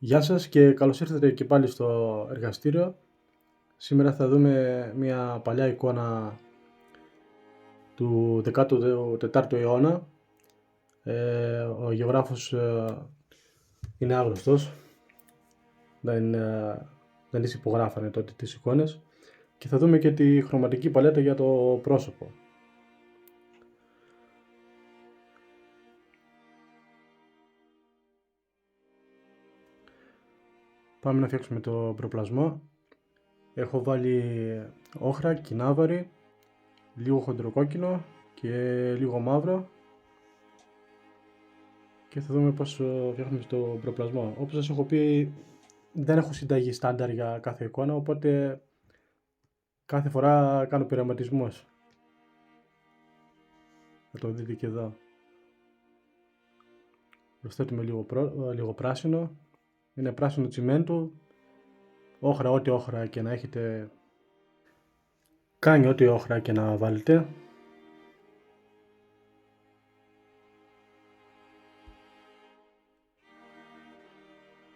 Γεια σας και καλώς ήρθατε και πάλι στο εργαστήριο. Σήμερα θα δούμε μια παλιά εικόνα του 14ου αιώνα. Ο γεωγράφος είναι άγνωστος, δεν τις υπογράφανε τότε τις εικόνες, και θα δούμε και τη χρωματική παλέτα για το πρόσωπο. Πάμε να φτιάξουμε το προπλασμό. Έχω βάλει όχρα, κινάβαρη, λίγο χοντροκόκκινο και λίγο μαύρο και θα δούμε πώς φτιάχνουμε το προπλασμό. Όπως σας έχω πει, δεν έχω συνταγή στάνταρ για κάθε εικόνα, οπότε κάθε φορά κάνω πειραματισμούς. Θα το δείτε και εδώ. Προσθέτουμε λίγο πράσινο. Είναι πράσινο τσιμέντο. Όχρα, ό,τι όχρα και να έχετε. Κάνει ό,τι όχρα και να βάλετε.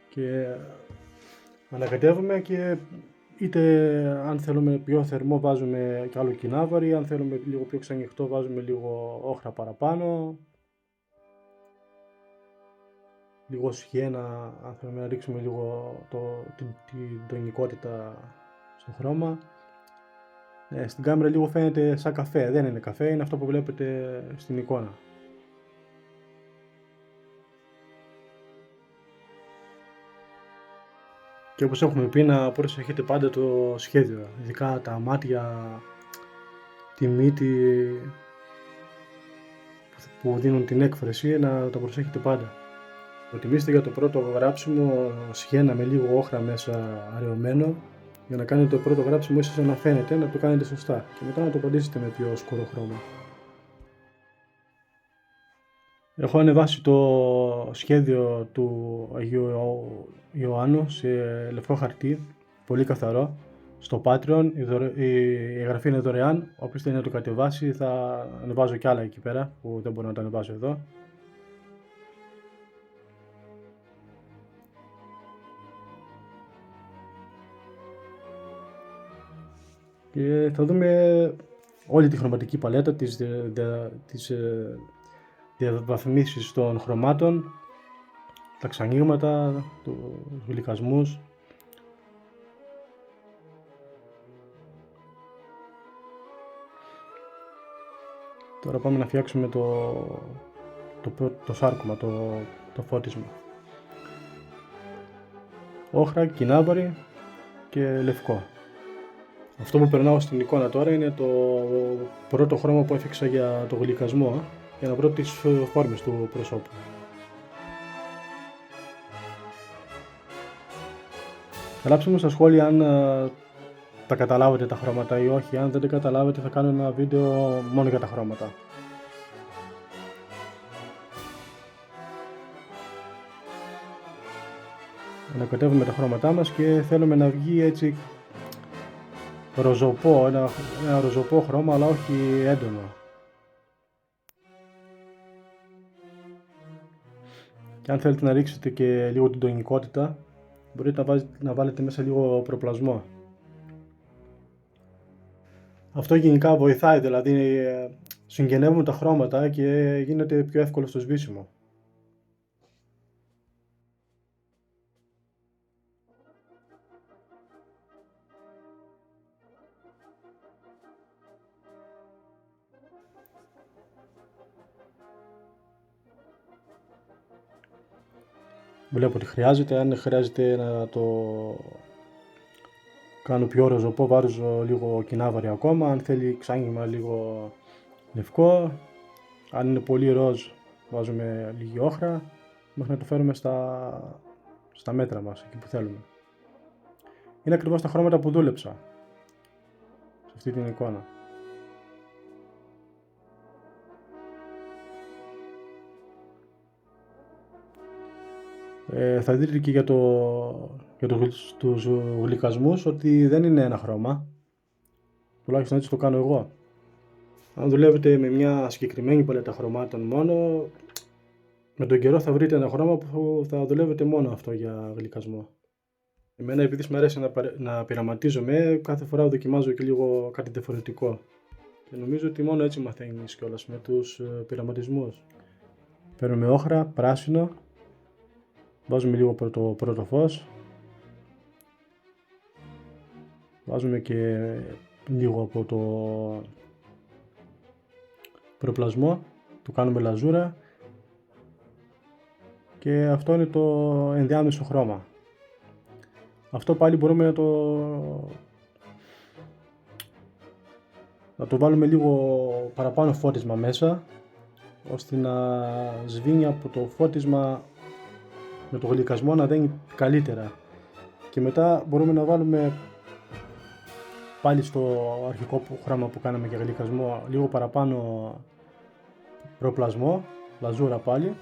Και ανακατεύουμε, και είτε αν θέλουμε πιο θερμό βάζουμε κι άλλο κινάβαρη, αν θέλουμε λίγο πιο ξανοιχτό βάζουμε λίγο όχρα παραπάνω, λίγο σιένα αν θέλουμε να ρίξουμε λίγο την τονικότητα στο χρώμα. Στην κάμερα λίγο φαίνεται σαν καφέ, δεν είναι καφέ, είναι αυτό που βλέπετε στην εικόνα. Και όπως έχουμε πει, να προσέχετε πάντα το σχέδιο, ειδικά τα μάτια, τη μύτη που δίνουν την έκφραση, να το προσέχετε πάντα. Προτιμήστε για το πρώτο γράψιμο σιένα με λίγο όχρα μέσα αραιωμένο, για να κάνετε το πρώτο γράψιμο ίσως να φαίνεται, να το κάνετε σωστά και μετά να το απαντήσετε με πιο σκούρο χρώμα. Έχω ανεβάσει το σχέδιο του Αγίου Ιωάννου σε λευκό χαρτί, πολύ καθαρό, στο Patreon. Η εγγραφή είναι δωρεάν, όποιος θέλει να το κατεβάσει, θα ανεβάζω κι άλλα εκεί πέρα που δεν μπορώ να τα ανεβάσω εδώ. Και θα δούμε όλη τη χρωματική παλέτα, τις διαβαθμίσεις των χρωμάτων, τα ξανοίγματα, τους γλυκασμούς. Τώρα πάμε να φτιάξουμε το σάρκωμα, το φώτισμα. Όχρα, κινάβαρη και λευκό. Αυτό που περνάω στην εικόνα τώρα είναι το πρώτο χρώμα που έφτιαξα για το γλυκασμό, για να βρω τις φόρμες του προσώπου. Γράψτε μου στα σχόλια αν τα καταλάβετε τα χρώματα ή όχι. Αν δεν τα καταλάβετε, θα κάνω ένα βίντεο μόνο για τα χρώματα. Ανακατεύουμε τα χρώματά μας και θέλουμε να βγει έτσι ροζοπό, ένα ροζοπό χρώμα, αλλά όχι έντονο. Και αν θέλετε να ρίξετε και λίγο την τονικότητα, μπορείτε να βάλετε μέσα λίγο προπλασμό. Αυτό γενικά βοηθάει, δηλαδή συγγενεύουν τα χρώματα και γίνεται πιο εύκολο στο σβήσιμο. Βλέπω ότι χρειάζεται, αν χρειάζεται να το κάνω πιο ροζοπό, βάζω λίγο κινάβαρη ακόμα, αν θέλει ξάγγιγμα λίγο λευκό, αν είναι πολύ ροζ βάζουμε λίγη όχρα, μέχρι να το φέρουμε στα μέτρα μας, εκεί που θέλουμε. Είναι ακριβώς τα χρώματα που δούλεψα σε αυτή την εικόνα. Θα δείτε και για τους γλυκασμούς ότι δεν είναι ένα χρώμα, τουλάχιστον έτσι το κάνω εγώ. Αν δουλεύετε με μια συγκεκριμένη παλέτα χρωμάτων μόνο, Με τον καιρό θα βρείτε ένα χρώμα που θα δουλεύετε μόνο αυτό για γλυκασμό. Εμένα, επειδή μου αρέσει να πειραματίζομαι, κάθε φορά δοκιμάζω και λίγο κάτι διαφορετικό. Και νομίζω ότι μόνο έτσι μαθαίνεις κιόλας, με τους πειραματισμούς. Παίρνουμε όχρα, πράσινο, βάζουμε λίγο το πρώτο φως, βάζουμε και λίγο από το προπλασμό, το κάνουμε λαζούρα και αυτό είναι το ενδιάμεσο χρώμα. Αυτό πάλι μπορούμε να το βάλουμε λίγο παραπάνω φώτισμα μέσα, ώστε να σβήνει από το φώτισμα με το γλυκασμό, να δένει καλύτερα. Και μετά μπορούμε να βάλουμε πάλι στο αρχικό χρώμα που κάναμε για γλυκασμό λίγο παραπάνω προπλασμό, λαζούρα πάλι,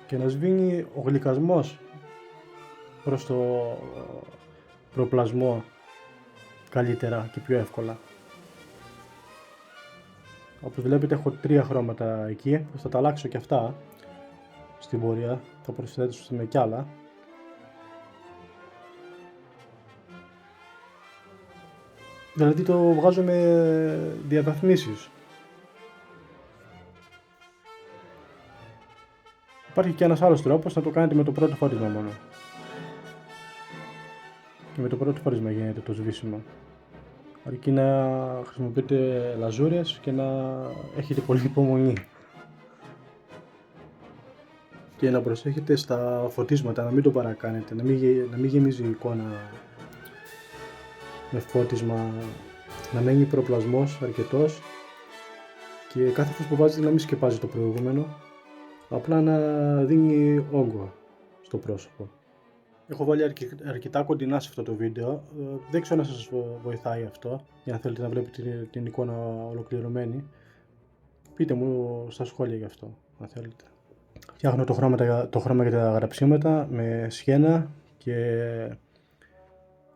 και να σβήνει ο γλυκασμός προς το προπλασμό καλύτερα και πιο εύκολα. Όπως βλέπετε έχω 3 χρώματα εκεί, θα τα αλλάξω και αυτά στην πορεία, θα προσθέσουμε κι άλλα. Δηλαδή το βγάζω με διαβαθμίσεις. Υπάρχει και ένας άλλος τρόπος, να το κάνετε με το πρώτο φώτισμα μόνο. Και με το πρώτο φώτισμα γίνεται το σβήσιμο. Αρκεί να χρησιμοποιείτε λαζούρες και να έχετε πολύ υπομονή. Και να προσέχετε στα φωτίσματα, να μην το παρακάνετε, να μην γεμίζει η εικόνα με φώτισμα, να μένει προπλασμός αρκετός και κάθε φως που βάζετε να μην σκεπάζει το προηγούμενο, απλά να δίνει όγκο στο πρόσωπο. Έχω βάλει αρκετά κοντινά σε αυτό το βίντεο, δεν ξέρω αν σας βοηθάει αυτό, για να θέλετε να βλέπετε την εικόνα ολοκληρωμένη. Πείτε μου στα σχόλια γι' αυτό, αν θέλετε. Φτιάχνω το χρώμα για τα γραψίματα με σιένα και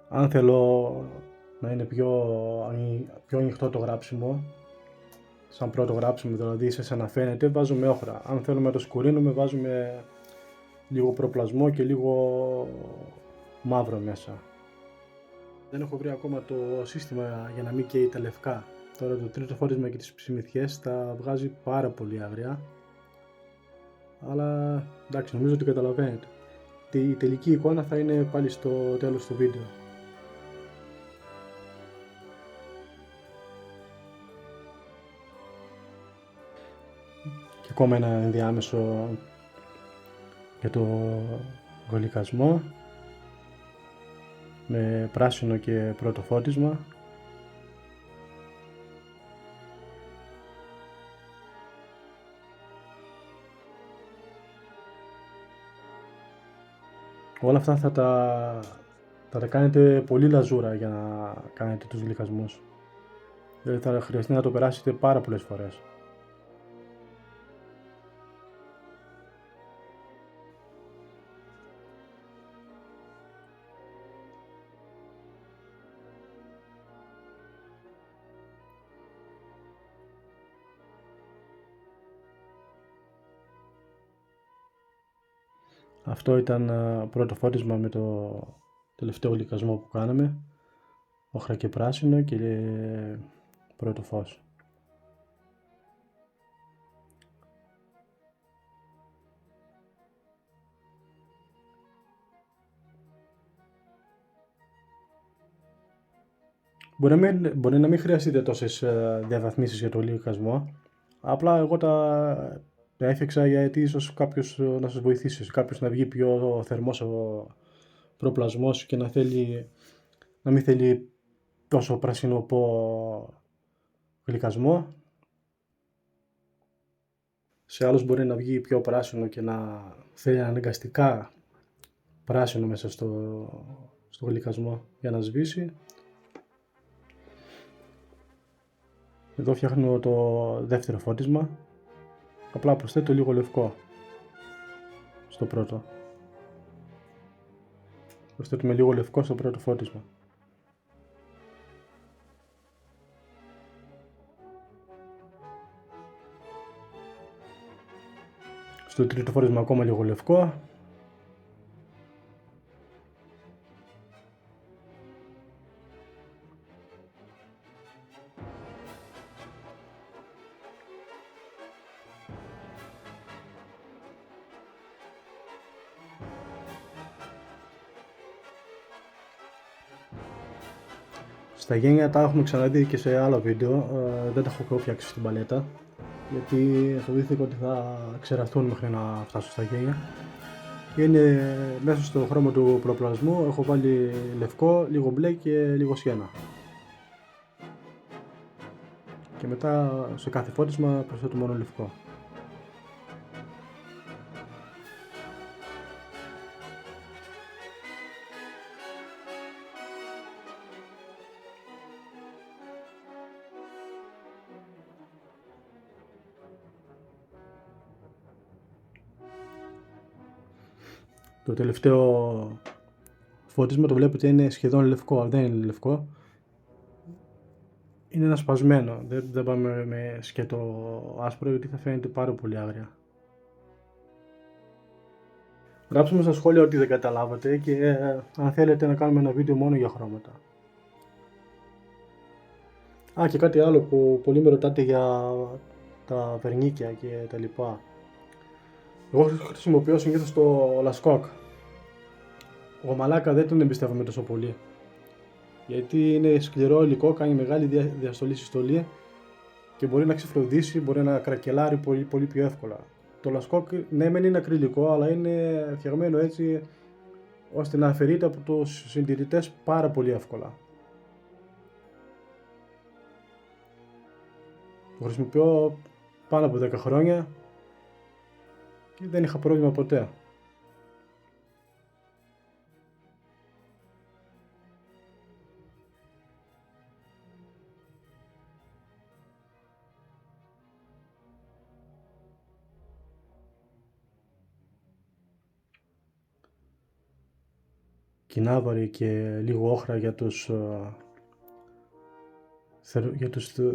αν θέλω να είναι πιο ανοιχτό το γράψιμο, σαν πρώτο γράψιμο δηλαδή, σαν να φαίνεται, βάζουμε όχρα. Αν θέλουμε να το σκουρίνουμε, βάζουμε λίγο προπλασμό και λίγο μαύρο μέσα. Δεν έχω βρει ακόμα το σύστημα για να μην καίει τα λευκά. Τώρα το τρίτο φώτισμα και τις ψημιθιές τα βγάζει πάρα πολύ άγρια. Αλλά εντάξει, νομίζω ότι καταλαβαίνετε. Η τελική εικόνα θα είναι πάλι στο τέλος του βίντεο. Και ακόμα ένα ενδιάμεσο για το γλυκασμό με πράσινο και πρώτο φώτισμα. Όλα αυτά θα τα κάνετε πολύ λαζούρα για να κάνετε τους γλυκασμούς. Δηλαδή θα χρειαστεί να το περάσετε πάρα πολλές φορές. Αυτό ήταν πρώτο φώτισμα με το τελευταίο γλυκασμό που κάναμε. Όχρα και πράσινο και πρώτο φως. Μπορεί να μην χρειαστείτε τόσες διαβαθμίσεις για το γλυκασμό. Απλά εγώ τα έφτιαξα γιατί ίσως κάποιος να σας βοηθήσει, κάποιος να βγει πιο θερμός ο προπλασμός και να μην θέλει τόσο πρασινοπό γλυκασμό. Σε άλλους μπορεί να βγει πιο πράσινο και να θέλει αναγκαστικά πράσινο μέσα στο γλυκασμό για να σβήσει. Εδώ φτιάχνω το δεύτερο φώτισμα. Απλά προσθέτω λίγο λευκό στο πρώτο. Προσθέτουμε λίγο λευκό στο πρώτο φώτισμα. Στο τρίτο φόρεσμα ακόμα λίγο λευκό. Στα γένια τα έχουμε ξαναδεί και σε άλλο βίντεο, δεν τα έχω φτιάξει στην παλέτα γιατί φοβήθηκα ότι θα ξεραθούν μέχρι να φτάσω στα γένια. Είναι μέσα στο χρώμα του προπλασμού, έχω βάλει λευκό, λίγο μπλε και λίγο σιένα. Και μετά σε κάθε φώτισμα προσθέτω μόνο λευκό. Το τελευταίο φώτισμα το βλέπετε είναι σχεδόν λευκό, αλλά δεν είναι λευκό. Είναι ένα σπασμένο, δεν πάμε με σκέτο άσπρο γιατί θα φαίνεται πάρα πολύ άγρια. Γράψτε μου στα σχόλια ό,τι δεν καταλάβατε και αν θέλετε να κάνουμε ένα βίντεο μόνο για χρώματα. Και κάτι άλλο που πολλοί με ρωτάτε για τα βερνίκια και τα λοιπά. Εγώ χρησιμοποιώ συνήθως το Lascoque. Ο μαλάκα δεν τον εμπιστεύομαι τόσο πολύ. Γιατί είναι σκληρό υλικό, κάνει μεγάλη διαστολή συστολή και μπορεί να ξεφλουδίσει, μπορεί να κρακελάρει πολύ πιο εύκολα. Το Lascoque ναι μεν είναι ακριλικό, αλλά είναι φτιαγμένο έτσι ώστε να αφαιρείται από τους συντηρητές πάρα πολύ εύκολα. Το χρησιμοποιώ πάνω από 10 χρόνια και δεν είχα πρόβλημα ποτέ. Κινάβαρη και λίγο όχρα για τους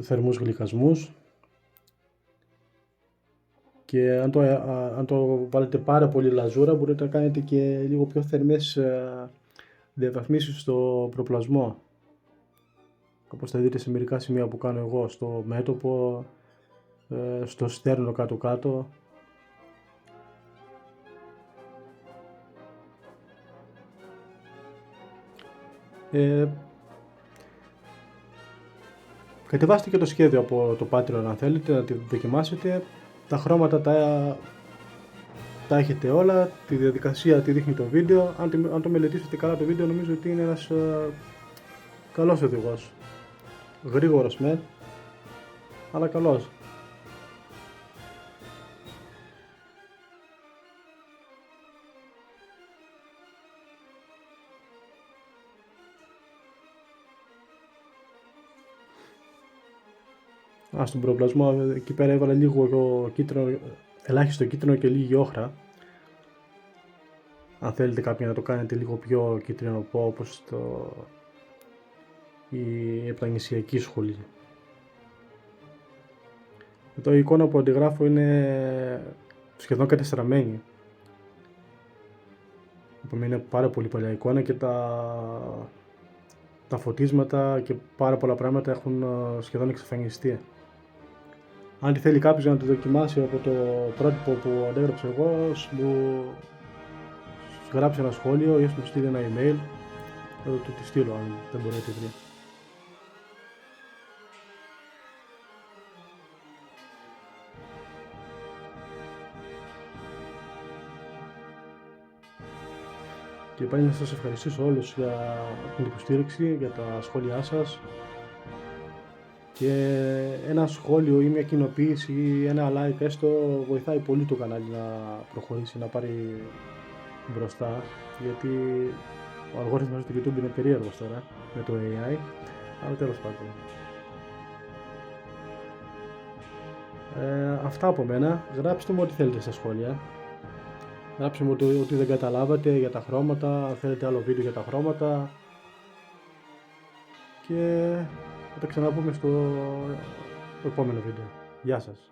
θερμούς γλυκασμούς. Και αν το βάλετε πάρα πολύ λαζούρα μπορείτε να κάνετε και λίγο πιο θερμές διαβαθμίσεις στο προπλασμό. Όπως θα δείτε σε μερικά σημεία που κάνω εγώ, στο μέτωπο, στο στέρνο κάτω-κάτω. Κατεβάστε και το σχέδιο από το Patreon αν θέλετε να τη δοκιμάσετε. Τα χρώματα τα έχετε όλα, τη διαδικασία τη δείχνει το βίντεο. Αν το μελετήσετε καλά το βίντεο νομίζω ότι είναι ένας καλός οδηγός. Γρήγορος με, αλλά καλός. Στον προπλασμό εκεί πέρα έβαλα λίγο κίτρινο, ελάχιστο κίτρινο και λίγη όχρα. Αν θέλετε κάποιοι να το κάνετε λίγο πιο κίτρινο όπως η επτανησιακή σχολή. Εδώ η εικόνα που αντιγράφω είναι σχεδόν κατεστραμμένη. Είναι πάρα πολύ παλιά εικόνα και τα φωτίσματα και πάρα πολλά πράγματα έχουν σχεδόν εξαφανιστεί. Αν θέλει κάποιος να το δοκιμάσει από το πρότυπο που αντέγραψα εγώ, μου γράψει ένα σχόλιο ή μου στείλει ένα email, θα του τη στείλω αν δεν μπορεί να τη βρει. Και πάλι να σας ευχαριστήσω όλους για την υποστήριξη, για τα σχόλιά σας. Και ένα σχόλιο ή μια κοινοποίηση ή ένα like έστω βοηθάει πολύ το κανάλι να προχωρήσει, να πάρει μπροστά, γιατί ο αλγόριθμος του YouTube είναι περίεργος τώρα με το AI, αλλά τέλος πάντων. Αυτά από μένα. Γράψτε μου ό,τι θέλετε στα σχόλια. Γράψτε μου ότι δεν καταλάβατε για τα χρώματα, αν θέλετε άλλο βίντεο για τα χρώματα. Και θα τα ξαναπούμε στο επόμενο βίντεο. Γεια σας.